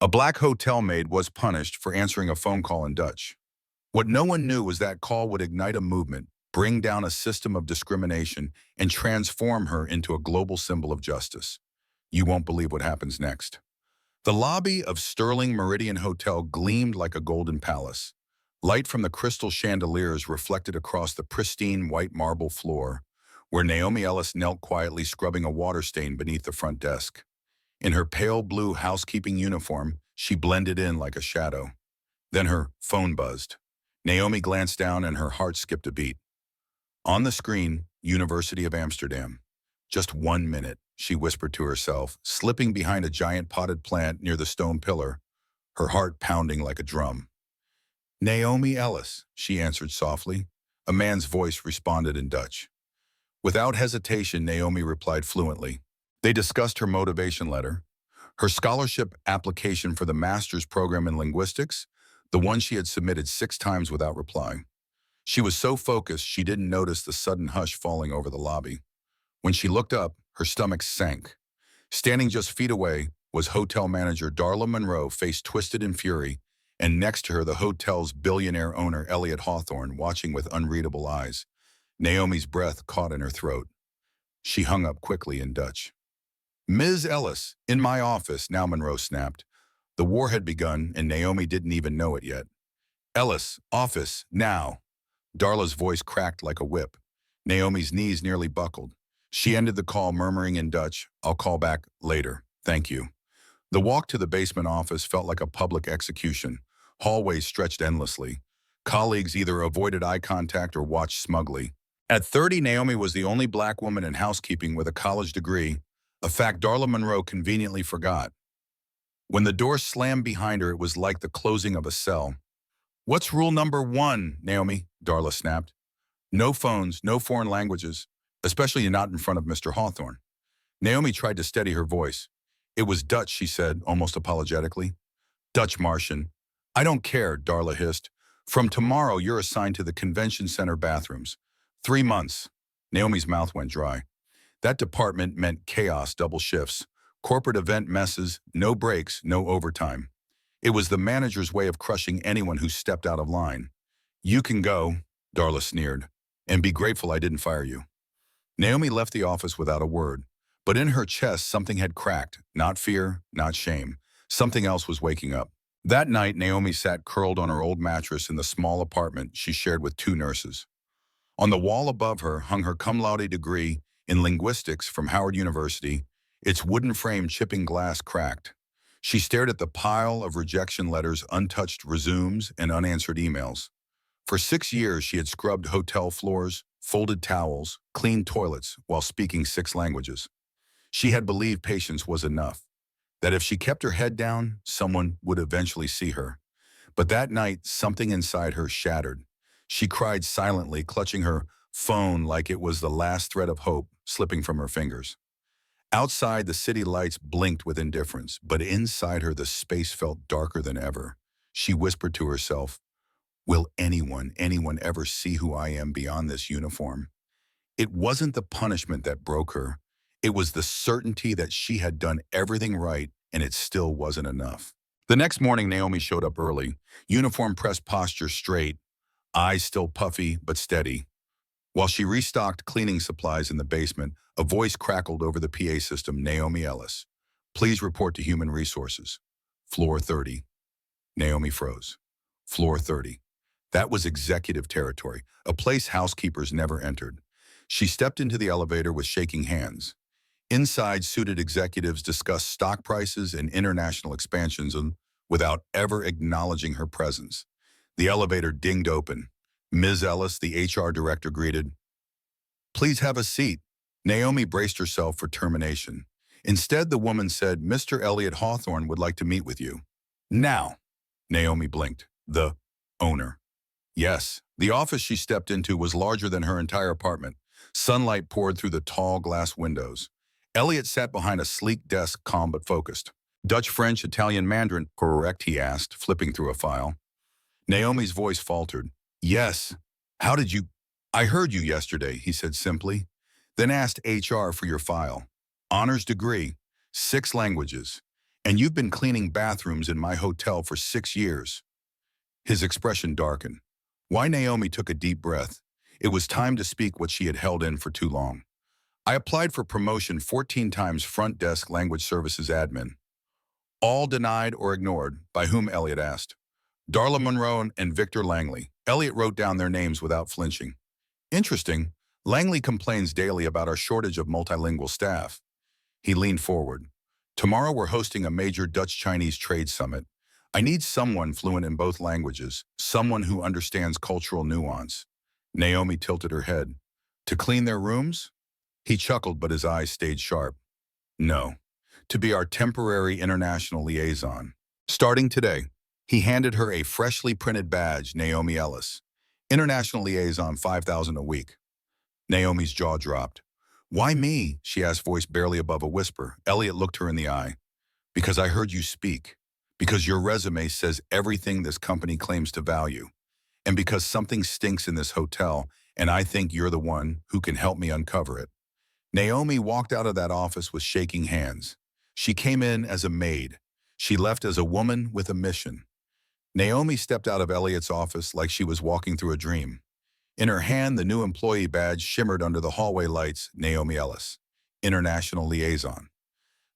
A black hotel maid was punished for answering a phone call in Dutch. What no one knew was that call would ignite a movement, bring down a system of discrimination, and transform her into a global symbol of justice. You won't believe what happens next. The lobby of Sterling Meridian Hotel gleamed like a golden palace. Light from the crystal chandeliers reflected across the pristine white marble floor, where Naomi Ellis knelt quietly scrubbing a water stain beneath the front desk. In her pale blue housekeeping uniform, she blended in like a shadow. Then her phone buzzed. Naomi glanced down and her heart skipped a beat. On the screen, University of Amsterdam. Just 1 minute, she whispered to herself, slipping behind a giant potted plant near the stone pillar, her heart pounding like a drum. Naomi Ellis, she answered softly. A man's voice responded in Dutch. Without hesitation, Naomi replied fluently. They discussed her motivation letter, her scholarship application for the master's program in linguistics, the one she had submitted 6 times without reply. She was so focused she didn't notice the sudden hush falling over the lobby. When she looked up, her stomach sank. Standing just feet away was hotel manager Darla Monroe, face twisted in fury, and next to her the hotel's billionaire owner Elliot Hawthorne, watching with unreadable eyes. Naomi's breath caught in her throat. She hung up quickly in Dutch. Ms. Ellis, in my office, now, Monroe snapped. The war had begun, and Naomi didn't even know it yet. Ellis, office, now. Darla's voice cracked like a whip. Naomi's knees nearly buckled. She ended the call, murmuring in Dutch, I'll call back later. Thank you. The walk to the basement office felt like a public execution. Hallways stretched endlessly. Colleagues either avoided eye contact or watched smugly. At 30, Naomi was the only black woman in housekeeping with a college degree, a fact Darla Monroe conveniently forgot. When the door slammed behind her, it was like the closing of a cell. What's rule number 1, Naomi? Darla snapped. No phones, no foreign languages, especially not in front of Mr. Hawthorne. Naomi tried to steady her voice. It was Dutch, she said, almost apologetically. Dutch Martian. I don't care, Darla hissed. From tomorrow, you're assigned to the convention center bathrooms. 3 months. Naomi's mouth went dry. That department meant chaos, double shifts, corporate event messes, no breaks, no overtime. It was the manager's way of crushing anyone who stepped out of line. You can go, Darla sneered, and be grateful I didn't fire you. Naomi left the office without a word, but in her chest something had cracked, not fear, not shame. Something else was waking up. That night, Naomi sat curled on her old mattress in the small apartment she shared with 2 nurses. On the wall above her hung her cum laude degree in linguistics from Howard University, its wooden frame chipping glass cracked. She stared at the pile of rejection letters, untouched resumes, and unanswered emails. For 6 years, she had scrubbed hotel floors, folded towels, cleaned toilets, while speaking 6 languages. She had believed patience was enough, that if she kept her head down, someone would eventually see her. But that night, something inside her shattered. She cried silently, clutching her phone like it was the last thread of hope slipping from her fingers. Outside, the city lights blinked with indifference, but inside her the space felt darker than ever. She whispered to herself, will anyone ever see who I am beyond this uniform? It wasn't the punishment that broke her. It was the certainty that she had done everything right and it still wasn't enough. The next morning, Naomi showed up early, uniform pressed, posture straight, eyes still puffy but steady. While she restocked cleaning supplies in the basement, a voice crackled over the PA system. Naomi Ellis, please report to Human Resources. Floor 30. Naomi froze. Floor 30. That was executive territory, a place housekeepers never entered. She stepped into the elevator with shaking hands. Inside, suited executives discussed stock prices and international expansions without ever acknowledging her presence. The elevator dinged open. Ms. Ellis, the HR director, greeted. Please have a seat. Naomi braced herself for termination. Instead, the woman said, Mr. Elliot Hawthorne would like to meet with you. Now, Naomi blinked. The owner. Yes, the office she stepped into was larger than her entire apartment. Sunlight poured through the tall glass windows. Elliot sat behind a sleek desk, calm but focused. Dutch, French, Italian, Mandarin, correct, he asked, flipping through a file. Naomi's voice faltered. Yes. How did you? I heard you yesterday, he said simply, then asked HR for your file. Honors degree, 6 languages. And you've been cleaning bathrooms in my hotel for 6 years. His expression darkened. Why Naomi took a deep breath. It was time to speak what she had held in for too long. I applied for promotion 14 times front desk language services admin. All denied or ignored, by whom Elliot asked. Darla Monroe and Victor Langley. Elliot wrote down their names without flinching. Interesting. Langley complains daily about our shortage of multilingual staff. He leaned forward. Tomorrow we're hosting a major Dutch-Chinese trade summit. I need someone fluent in both languages, someone who understands cultural nuance. Naomi tilted her head. To clean their rooms? He chuckled, but his eyes stayed sharp. No. To be our temporary international liaison. Starting today. He handed her a freshly printed badge, Naomi Ellis. International liaison, $5,000 a week. Naomi's jaw dropped. Why me? She asked, voice barely above a whisper. Elliot looked her in the eye. Because I heard you speak. Because your resume says everything this company claims to value. And because something stinks in this hotel, and I think you're the one who can help me uncover it. Naomi walked out of that office with shaking hands. She came in as a maid. She left as a woman with a mission. Naomi stepped out of Elliot's office like she was walking through a dream. In her hand, the new employee badge shimmered under the hallway lights, Naomi Ellis, International Liaison.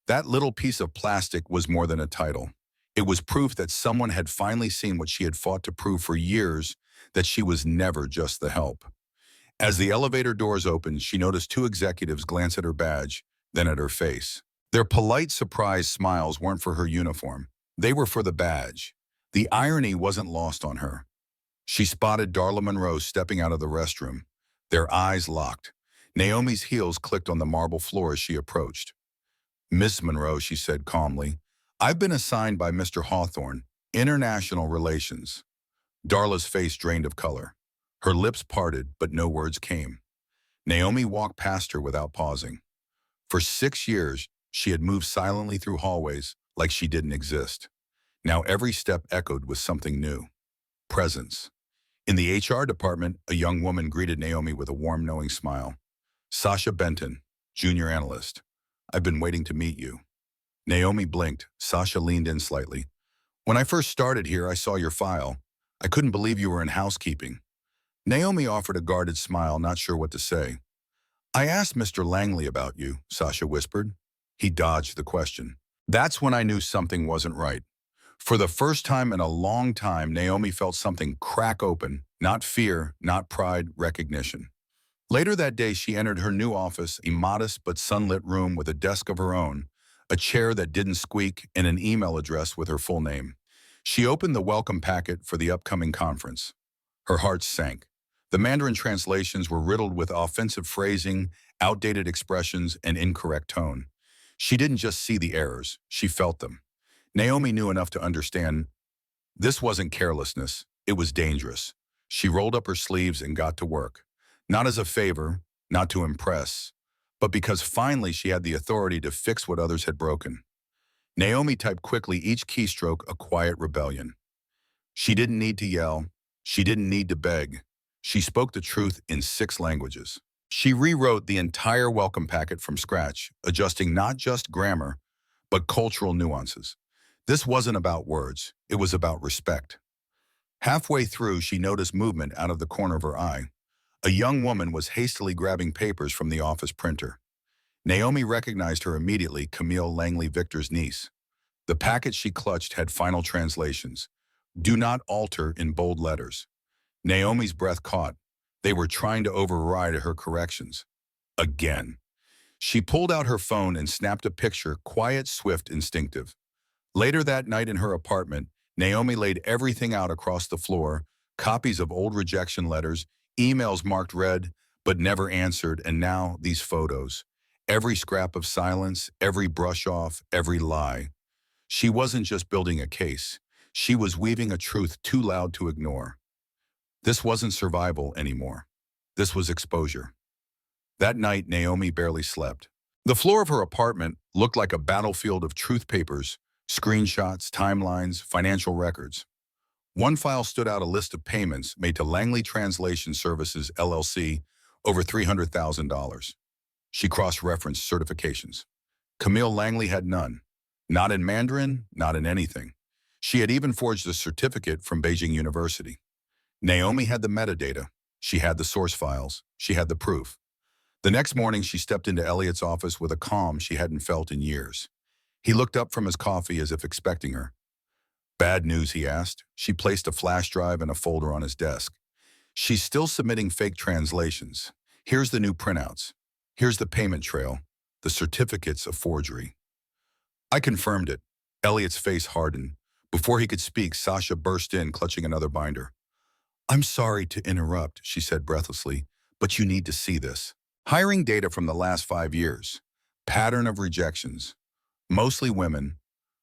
That little piece of plastic was more than a title. It was proof that someone had finally seen what she had fought to prove for years, that she was never just the help. As the elevator doors opened, she noticed two executives glance at her badge, then at her face. Their polite, surprised smiles weren't for her uniform. They were for the badge. The irony wasn't lost on her. She spotted Darla Monroe stepping out of the restroom. Their eyes locked. Naomi's heels clicked on the marble floor as she approached. Miss Monroe, she said calmly, I've been assigned by Mr. Hawthorne, International Relations. Darla's face drained of color. Her lips parted, but no words came. Naomi walked past her without pausing. For 6 years, she had moved silently through hallways like she didn't exist. Now every step echoed with something new. Presence. In the HR department, a young woman greeted Naomi with a warm, knowing smile. Sasha Benton, junior analyst. I've been waiting to meet you. Naomi blinked. Sasha leaned in slightly. When I first started here, I saw your file. I couldn't believe you were in housekeeping. Naomi offered a guarded smile, not sure what to say. I asked Mr. Langley about you, Sasha whispered. He dodged the question. That's when I knew something wasn't right. For the first time in a long time, Naomi felt something crack open, not fear, not pride, recognition. Later that day, she entered her new office, a modest but sunlit room with a desk of her own, a chair that didn't squeak, and an email address with her full name. She opened the welcome packet for the upcoming conference. Her heart sank. The Mandarin translations were riddled with offensive phrasing, outdated expressions, and incorrect tone. She didn't just see the errors, she felt them. Naomi knew enough to understand this wasn't carelessness, it was dangerous. She rolled up her sleeves and got to work. Not as a favor, not to impress, but because finally she had the authority to fix what others had broken. Naomi typed quickly, each keystroke a quiet rebellion. She didn't need to yell. She didn't need to beg. She spoke the truth in 6 languages. She rewrote the entire welcome packet from scratch, adjusting not just grammar, but cultural nuances. This wasn't about words. It was about respect. Halfway through, she noticed movement out of the corner of her eye. A young woman was hastily grabbing papers from the office printer. Naomi recognized her immediately, Camille Langley Victor's niece. The packet she clutched had final translations. Do not alter in bold letters. Naomi's breath caught. They were trying to override her corrections. Again. She pulled out her phone and snapped a picture, quiet, swift, instinctive. Later that night in her apartment, Naomi laid everything out across the floor, copies of old rejection letters, emails marked read, but never answered, and now these photos. Every scrap of silence, every brush off, every lie. She wasn't just building a case. She was weaving a truth too loud to ignore. This wasn't survival anymore. This was exposure. That night, Naomi barely slept. The floor of her apartment looked like a battlefield of truth papers, screenshots, timelines, financial records. One file stood out, a list of payments made to Langley Translation Services, LLC, over $300,000. She cross-referenced certifications. Camille Langley had none. Not in Mandarin, not in anything. She had even forged a certificate from Beijing University. Naomi had the metadata. She had the source files. She had the proof. The next morning, she stepped into Elliot's office with a calm she hadn't felt in years. He looked up from his coffee as if expecting her. Bad news, he asked. She placed a flash drive and a folder on his desk. She's still submitting fake translations. Here's the new printouts. Here's the payment trail. The certificates of forgery. I confirmed it. Elliot's face hardened. Before he could speak, Sasha burst in, clutching another binder. I'm sorry to interrupt, she said breathlessly, but you need to see this. Hiring data from the last 5 years. Pattern of rejections. Mostly women,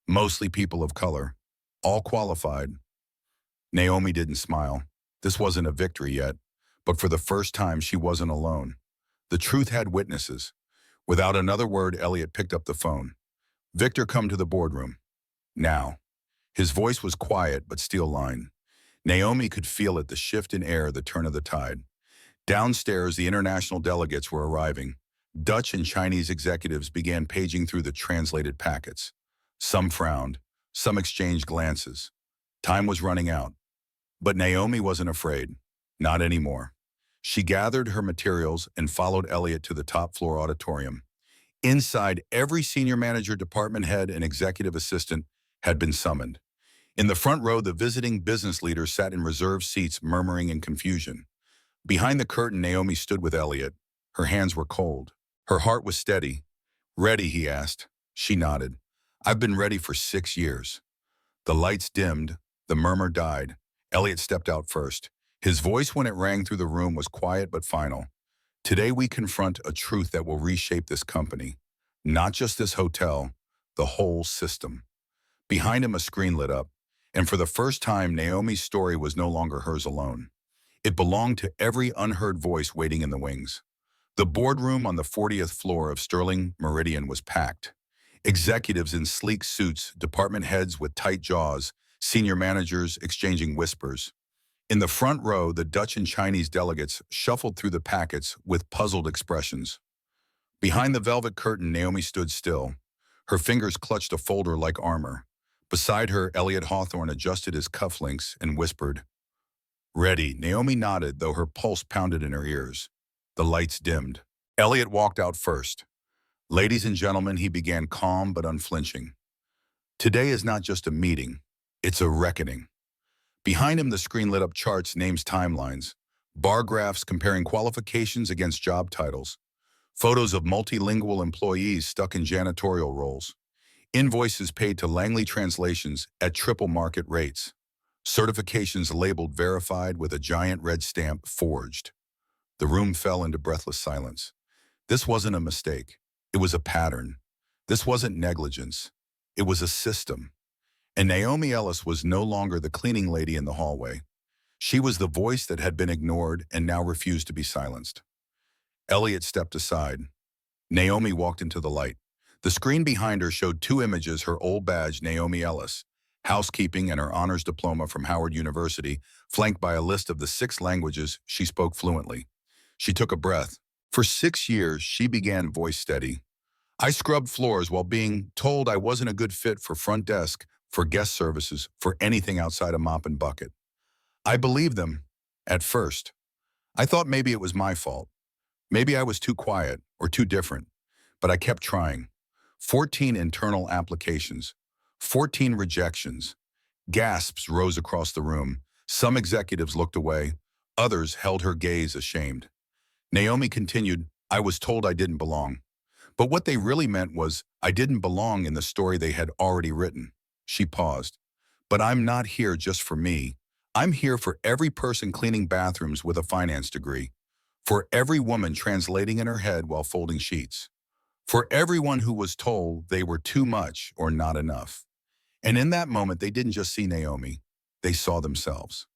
mostly people of color, all qualified. Naomi didn't smile. This wasn't a victory yet, but for the first time she wasn't alone. The truth had witnesses. Without another word, Elliot picked up the phone. Victor, come to the boardroom. Now. His voice was quiet but steel-lined. Naomi could feel it, the shift in air, the turn of the tide. Downstairs, the international delegates were arriving. Dutch and Chinese executives began paging through the translated packets. Some frowned, some exchanged glances. Time was running out. But Naomi wasn't afraid. Not anymore. She gathered her materials and followed Elliot to the top-floor auditorium. Inside, every senior manager, department head, and executive assistant had been summoned. In the front row, the visiting business leaders sat in reserved seats, murmuring in confusion. Behind the curtain, Naomi stood with Elliot. Her hands were cold. Her heart was steady. Ready, he asked. She nodded. I've been ready for 6 years. The lights dimmed. The murmur died. Elliot stepped out first. His voice, when it rang through the room, was quiet but final. Today we confront a truth that will reshape this company. Not just this hotel, the whole system. Behind him, a screen lit up. And for the first time, Naomi's story was no longer hers alone. It belonged to every unheard voice waiting in the wings. The boardroom on the 40th floor of Sterling Meridian was packed. Executives in sleek suits, department heads with tight jaws, senior managers exchanging whispers. In the front row, the Dutch and Chinese delegates shuffled through the packets with puzzled expressions. Behind the velvet curtain, Naomi stood still. Her fingers clutched a folder like armor. Beside her, Elliot Hawthorne adjusted his cufflinks and whispered. Ready. Naomi nodded, though her pulse pounded in her ears. The lights dimmed. Elliot walked out first. Ladies and gentlemen, he began, calm but unflinching. Today is not just a meeting. It's a reckoning. Behind him, the screen lit up charts, names, timelines, bar graphs comparing qualifications against job titles, photos of multilingual employees stuck in janitorial roles, invoices paid to Langley Translations at triple market rates, certifications labeled verified with a giant red stamp, forged. The room fell into breathless silence. This wasn't a mistake. It was a pattern. This wasn't negligence. It was a system. And Naomi Ellis was no longer the cleaning lady in the hallway. She was the voice that had been ignored and now refused to be silenced. Elliot stepped aside. Naomi walked into the light. The screen behind her showed 2 images, her old badge, Naomi Ellis, housekeeping, and her honors diploma from Howard University, flanked by a list of the 6 languages she spoke fluently. She took a breath. For 6 years, she began, voice steady. I scrubbed floors while being told I wasn't a good fit for front desk, for guest services, for anything outside a mop and bucket. I believed them, at first. I thought maybe it was my fault. Maybe I was too quiet or too different, but I kept trying. 14 internal applications, 14 rejections. Gasps rose across the room. Some executives looked away. Others held her gaze, ashamed. Naomi continued, I was told I didn't belong. But what they really meant was I didn't belong in the story they had already written. She paused. But I'm not here just for me. I'm here for every person cleaning bathrooms with a finance degree. For every woman translating in her head while folding sheets. For everyone who was told they were too much or not enough. And in that moment, they didn't just see Naomi. They saw themselves.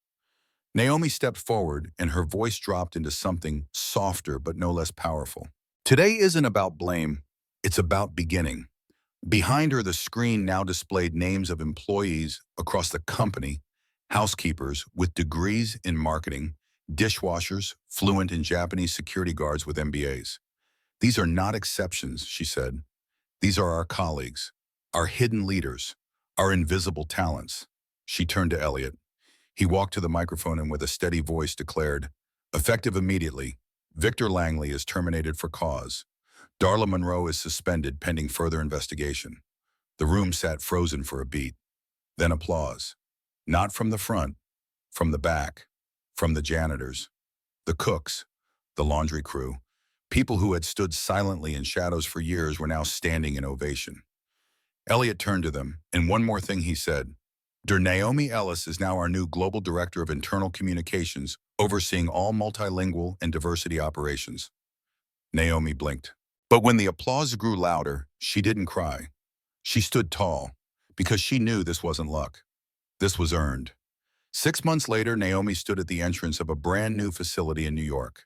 Naomi stepped forward and her voice dropped into something softer but no less powerful. Today isn't about blame. It's about beginning. Behind her, the screen now displayed names of employees across the company, housekeepers with degrees in marketing, dishwashers, fluent in Japanese security guards with MBAs. These are not exceptions, she said. These are our colleagues. Our hidden leaders, our invisible talents. She turned to Elliot. He walked to the microphone and with a steady voice declared, effective immediately, Victor Langley is terminated for cause. Darla Monroe is suspended pending further investigation. The room sat frozen for a beat. Then applause. Not from the front, from the back, from the janitors, the cooks, the laundry crew. People who had stood silently in shadows for years were now standing in ovation. Elliot turned to them, and one more thing he said. Naomi Ellis is now our new Global Director of Internal Communications, overseeing all multilingual and diversity operations. Naomi blinked. But when the applause grew louder, she didn't cry. She stood tall, because she knew this wasn't luck. This was earned. 6 months later, Naomi stood at the entrance of a brand new facility in New York.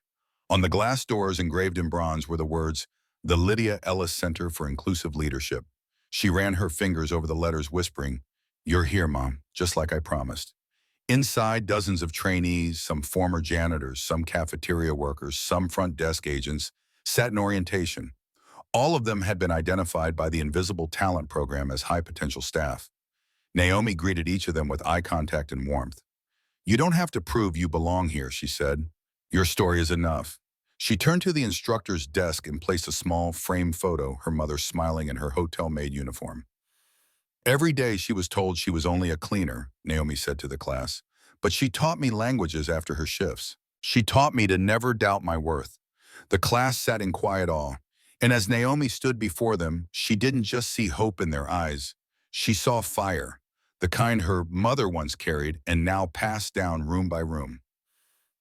On the glass doors engraved in bronze were the words, "The Lydia Ellis Center for Inclusive Leadership." She ran her fingers over the letters, whispering, "You're here, Mom, just like I promised." Inside, dozens of trainees, some former janitors, some cafeteria workers, some front desk agents, sat in orientation. All of them had been identified by the Invisible Talent Program as high-potential staff. Naomi greeted each of them with eye contact and warmth. "You don't have to prove you belong here," she said. "Your story is enough." She turned to the instructor's desk and placed a small framed photo, her mother smiling in her hotel maid uniform. Every day she was told she was only a cleaner, Naomi said to the class, but she taught me languages after her shifts. She taught me to never doubt my worth. The class sat in quiet awe, and as Naomi stood before them, she didn't just see hope in their eyes. She saw fire, the kind her mother once carried and now passed down room by room.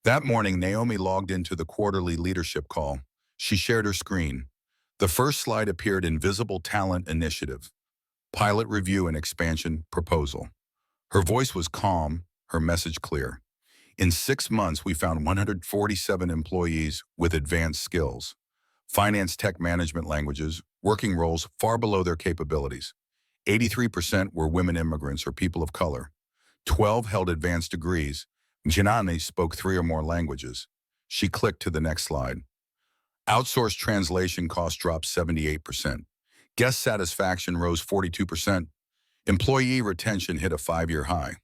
That morning, Naomi logged into the quarterly leadership call. She shared her screen. The first slide appeared Invisible Talent Initiative, Pilot Review and Expansion Proposal. Her voice was calm, her message clear. In 6 months, we found 147 employees with advanced skills. Finance tech management languages, working roles far below their capabilities. 83% were women immigrants or people of color. 12 held advanced degrees. Janani spoke 3 or more languages. She clicked to the next slide. Outsourced translation costs dropped 78%. Guest satisfaction rose 42%. Employee retention hit a 5-year high.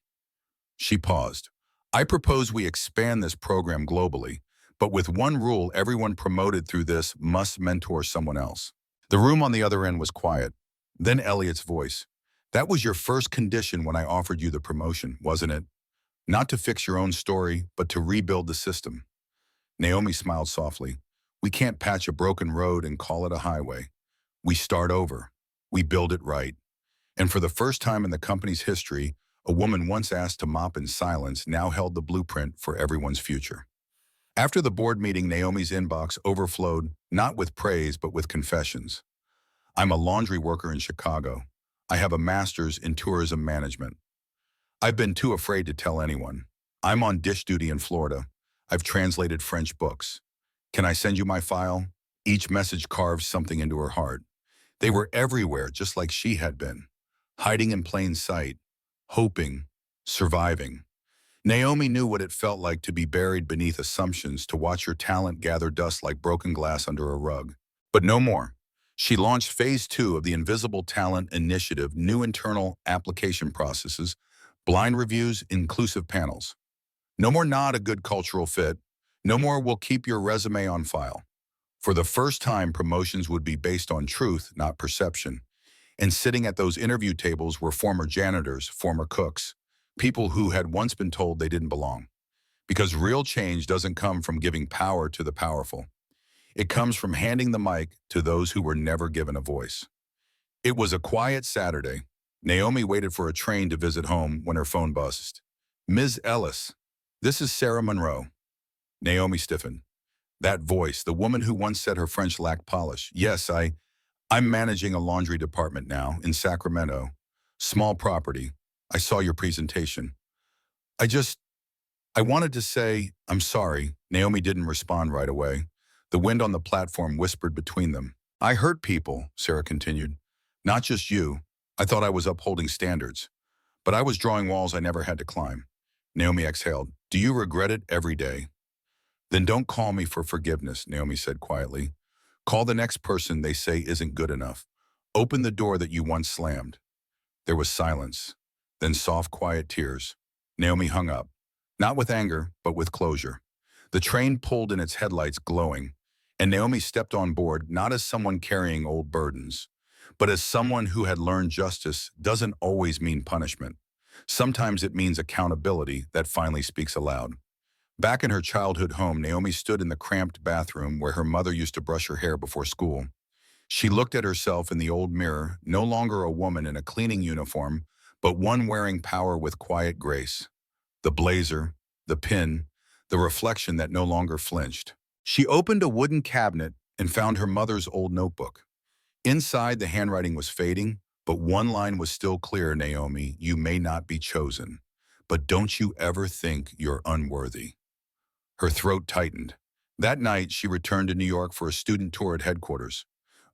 She paused. "I propose we expand this program globally, but with one rule: everyone promoted through this must mentor someone else." The room on the other end was quiet. Then Elliot's voice. "That was your first condition when I offered you the promotion, wasn't it? Not to fix your own story, but to rebuild the system." Naomi smiled softly. "We can't patch a broken road and call it a highway. We start over. We build it right." And for the first time in the company's history, a woman once asked to mop in silence now held the blueprint for everyone's future. After the board meeting, Naomi's inbox overflowed, not with praise, but with confessions. "I'm a laundry worker in Chicago. I have a master's in tourism management. I've been too afraid to tell anyone. I'm on dish duty in Florida. I've translated French books. Can I send you my file?" Each message carved something into her heart. They were everywhere, just like she had been. Hiding in plain sight, hoping, surviving. Naomi knew what it felt like to be buried beneath assumptions, to watch your talent gather dust like broken glass under a rug. But no more. She launched Phase 2 of the Invisible Talent Initiative, new internal application processes, blind reviews, inclusive panels. No more not a good cultural fit. No more we'll keep your resume on file. For the first time, promotions would be based on truth, not perception. And sitting at those interview tables were former janitors, former cooks, people who had once been told they didn't belong. Because real change doesn't come from giving power to the powerful. It comes from handing the mic to those who were never given a voice. It was a quiet Saturday. Naomi waited for a train to visit home when her phone buzzed. "Ms. Ellis, this is Sarah Monroe." Naomi stiffened. That voice, the woman who once said her French lacked polish. "Yes, I'm managing a laundry department now in Sacramento. Small property. I saw your presentation. I wanted to say, I'm sorry." Naomi didn't respond right away. The wind on the platform whispered between them. "I hurt people," Sarah continued. "Not just you. I thought I was upholding standards. But I was drawing walls I never had to climb." Naomi exhaled. "Do you regret it every day?" "Then don't call me for forgiveness," Naomi said quietly. "Call the next person they say isn't good enough. Open the door that you once slammed. There was silence, then soft, quiet tears. Naomi hung up, not with anger, but with closure. The train pulled in its headlights glowing, and Naomi stepped on board not as someone carrying old burdens, but as someone who had learned justice doesn't always mean punishment. Sometimes it means accountability that finally speaks aloud. Back in her childhood home, Naomi stood in the cramped bathroom where her mother used to brush her hair before school. She looked at herself in the old mirror, no longer a woman in a cleaning uniform, but one wearing power with quiet grace. The blazer, the pin, the reflection that no longer flinched. She opened a wooden cabinet and found her mother's old notebook. Inside, the handwriting was fading, but one line was still clear, Naomi, you may not be chosen, but don't you ever think you're unworthy. Her throat tightened. That night, she returned to New York for a student tour at headquarters.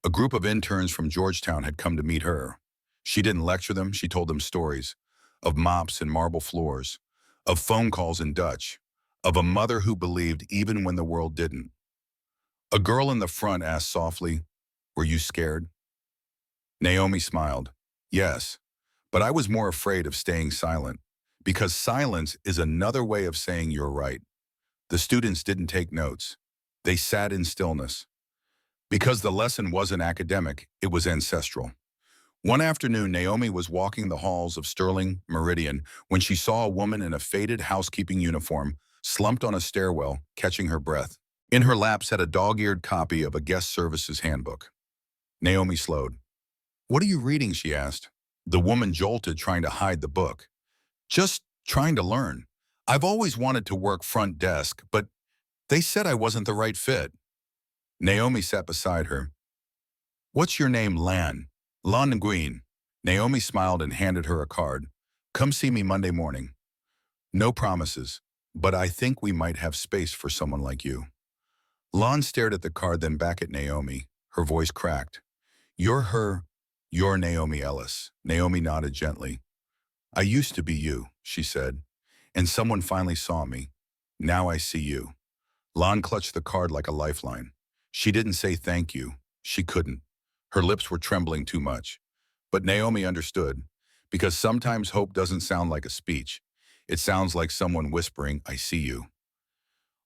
A group of interns from Georgetown had come to meet her. She didn't lecture them, she told them stories of mops and marble floors, of phone calls in Dutch, of a mother who believed even when the world didn't. A girl in the front asked softly, were you scared? Naomi smiled. Yes, but I was more afraid of staying silent, because silence is another way of saying you're right. The students didn't take notes. They sat in stillness. Because the lesson wasn't academic, it was ancestral. One afternoon, Naomi was walking the halls of Sterling Meridian when she saw a woman in a faded housekeeping uniform slumped on a stairwell, catching her breath. In her lap sat a dog-eared copy of a guest services handbook. Naomi slowed. What are you reading? She asked. The woman jolted, trying to hide the book. Just trying to learn. I've always wanted to work front desk, but they said I wasn't the right fit. Naomi sat beside her. What's your name, Lan? Lan Nguyen. Naomi smiled and handed her a card. Come see me Monday morning. No promises, but I think we might have space for someone like you. Lan stared at the card, then back at Naomi. Her voice cracked. You're Naomi Ellis. Naomi nodded gently. I used to be you, she said, and someone finally saw me. Now I see you. Lan clutched the card like a lifeline. She didn't say thank you. She couldn't. Her lips were trembling too much. But Naomi understood, because sometimes hope doesn't sound like a speech. It sounds like someone whispering, I see you.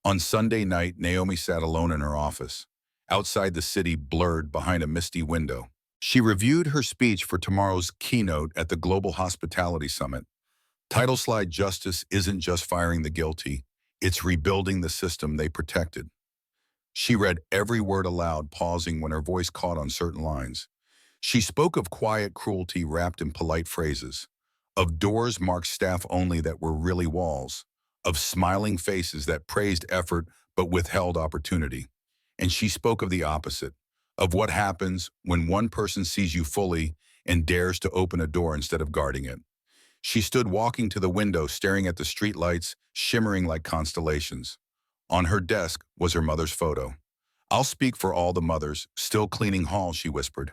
On Sunday night, Naomi sat alone in her office, outside the city blurred behind a misty window. She reviewed her speech for tomorrow's keynote at the Global Hospitality Summit. Title slide, Justice isn't just firing the guilty, it's rebuilding the system they protected. She read every word aloud, pausing when her voice caught on certain lines. She spoke of quiet cruelty wrapped in polite phrases, of doors marked staff only that were really walls, of smiling faces that praised effort but withheld opportunity. And she spoke of the opposite, of what happens when one person sees you fully and dares to open a door instead of guarding it. She stood walking to the window, staring at the streetlights, shimmering like constellations. On her desk was her mother's photo. I'll speak for all the mothers, still cleaning halls, she whispered.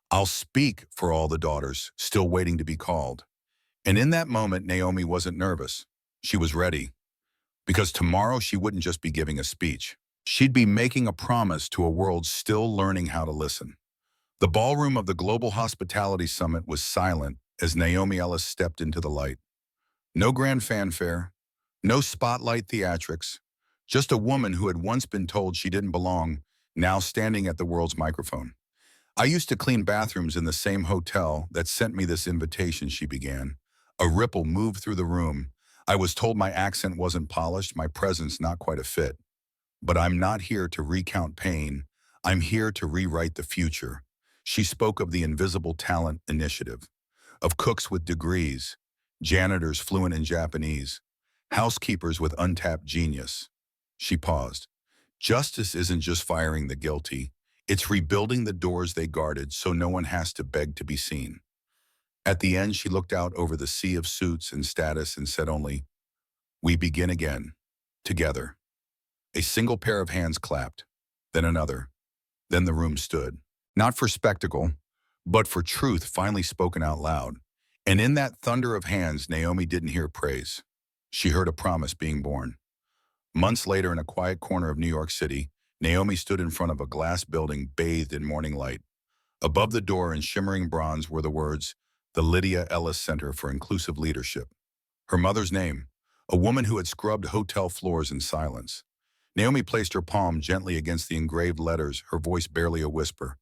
I'll speak for all the daughters, still waiting to be called. And in that moment, Naomi wasn't nervous. She was ready. Because tomorrow she wouldn't just be giving a speech. She'd be making a promise to a world still learning how to listen. The ballroom of the Global Hospitality Summit was silent as Naomi Ellis stepped into the light. No grand fanfare, no spotlight theatrics, just a woman who had once been told she didn't belong, now standing at the world's microphone. I used to clean bathrooms in the same hotel that sent me this invitation, she began. A ripple moved through the room. I was told my accent wasn't polished, my presence not quite a fit. But I'm not here to recount pain. I'm here to rewrite the future. She spoke of the Invisible Talent Initiative, of cooks with degrees, janitors fluent in Japanese, housekeepers with untapped genius. She paused. Justice isn't just firing the guilty. It's rebuilding the doors they guarded so no one has to beg to be seen. At the end, she looked out over the sea of suits and status and said only, we begin again, together. A single pair of hands clapped, then another. Then the room stood, not for spectacle, but for truth finally spoken out loud. And in that thunder of hands, Naomi didn't hear praise. She heard a promise being born. Months later, in a quiet corner of New York City, Naomi stood in front of a glass building bathed in morning light. Above the door in shimmering bronze were the words, "The Lydia Ellis Center for Inclusive Leadership." Her mother's name, a woman who had scrubbed hotel floors in silence. Naomi placed her palm gently against the engraved letters, her voice barely a whisper.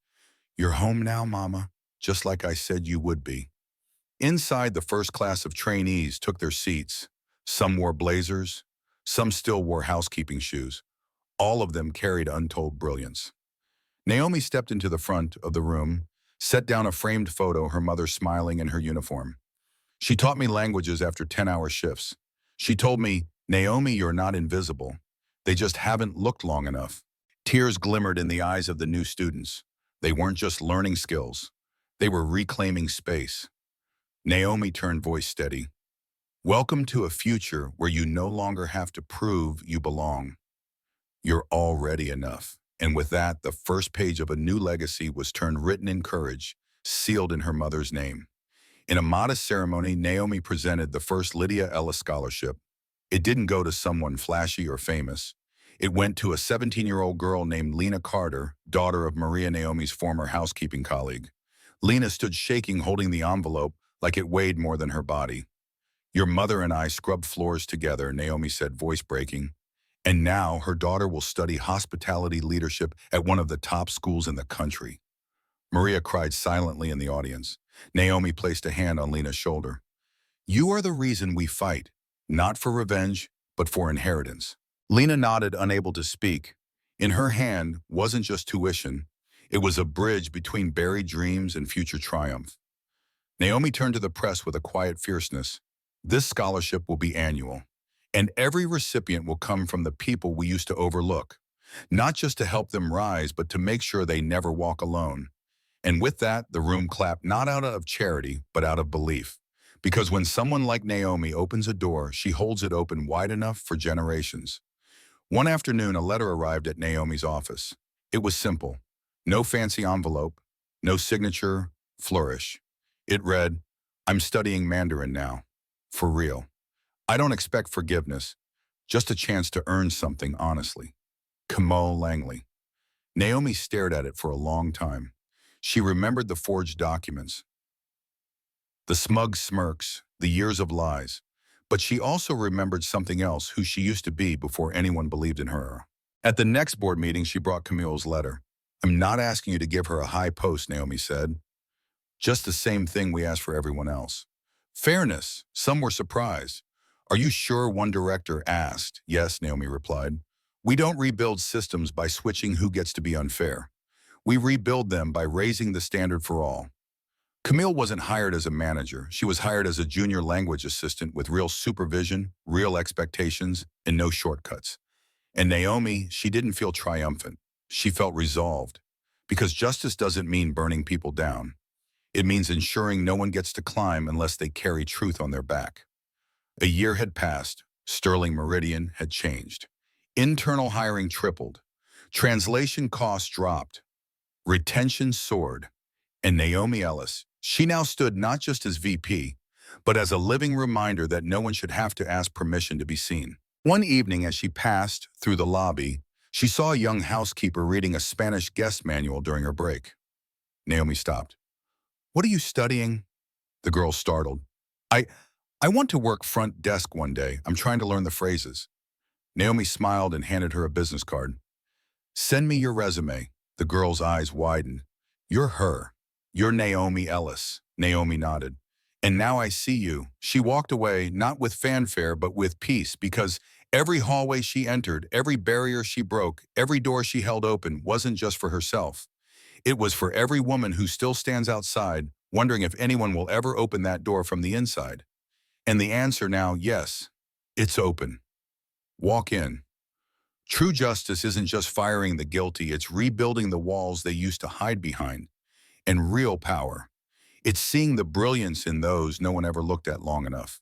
"You're home now, Mama, just like I said you would be." Inside, the first class of trainees took their seats. Some wore blazers, some still wore housekeeping shoes. All of them carried untold brilliance. Naomi stepped into the front of the room, set down a framed photo, her mother smiling in her uniform. "She taught me languages after 10-hour shifts. She told me, 'Naomi, you're not invisible. They just haven't looked long enough.'" Tears glimmered in the eyes of the new students. They weren't just learning skills. They were reclaiming space. Naomi turned voice steady. "Welcome to a future where you no longer have to prove you belong. You're already enough." And with that, the first page of a new legacy was turned written in courage, sealed in her mother's name. In a modest ceremony, Naomi presented the first Lydia Ellis Scholarship. It didn't go to someone flashy or famous. It went to a 17-year-old girl named Lena Carter, daughter of Maria Naomi's former housekeeping colleague. Lena stood shaking, holding the envelope like it weighed more than her body. "Your mother and I scrubbed floors together," Naomi said, voice breaking. "And now her daughter will study hospitality leadership at one of the top schools in the country." Maria cried silently in the audience. Naomi placed a hand on Lena's shoulder. "You are the reason we fight, not for revenge, but for inheritance." Lena nodded, unable to speak. In her hand wasn't just tuition. It was a bridge between buried dreams and future triumph. Naomi turned to the press with a quiet fierceness. "This scholarship will be annual, and every recipient will come from the people we used to overlook, not just to help them rise, but to make sure they never walk alone." And with that, the room clapped, not out of charity, but out of belief. Because when someone like Naomi opens a door, she holds it open wide enough for generations. One afternoon, a letter arrived at Naomi's office. It was simple. No fancy envelope, no signature, flourish. It read, "I'm studying Mandarin now. For real. I don't expect forgiveness, just a chance to earn something honestly. Kamal Langley." Naomi stared at it for a long time. She remembered the forged documents, the smug smirks, the years of lies. But she also remembered something else, who she used to be before anyone believed in her. At the next board meeting, she brought Camille's letter. "I'm not asking you to give her a high post," Naomi said. "Just the same thing we asked for everyone else. Fairness." Some were surprised. "Are you sure?" one director asked. "Yes," Naomi replied. "We don't rebuild systems by switching who gets to be unfair. We rebuild them by raising the standard for all." Camille wasn't hired as a manager. She was hired as a junior language assistant with real supervision, real expectations, and no shortcuts. And Naomi, she didn't feel triumphant. She felt resolved. Because justice doesn't mean burning people down. It means ensuring no one gets to climb unless they carry truth on their back. A year had passed. Sterling Meridian had changed. Internal hiring tripled. Translation costs dropped. Retention soared. And Naomi Ellis, she now stood not just as VP, but as a living reminder that no one should have to ask permission to be seen. One evening, as she passed through the lobby, she saw a young housekeeper reading a Spanish guest manual during her break. Naomi stopped. "What are you studying?" The girl startled. I, I want to work front desk one day. I'm trying to learn the phrases." Naomi smiled and handed her a business card. "Send me your resume." The girl's eyes widened. "You're her. You're Naomi Ellis." Naomi nodded. "And now I see you." She walked away, not with fanfare, but with peace, because every hallway she entered, every barrier she broke, every door she held open wasn't just for herself. It was for every woman who still stands outside, wondering if anyone will ever open that door from the inside. And the answer now, yes, it's open. Walk in. True justice isn't just firing the guilty, it's rebuilding the walls they used to hide behind. And real power, it's seeing the brilliance in those no one ever looked at long enough.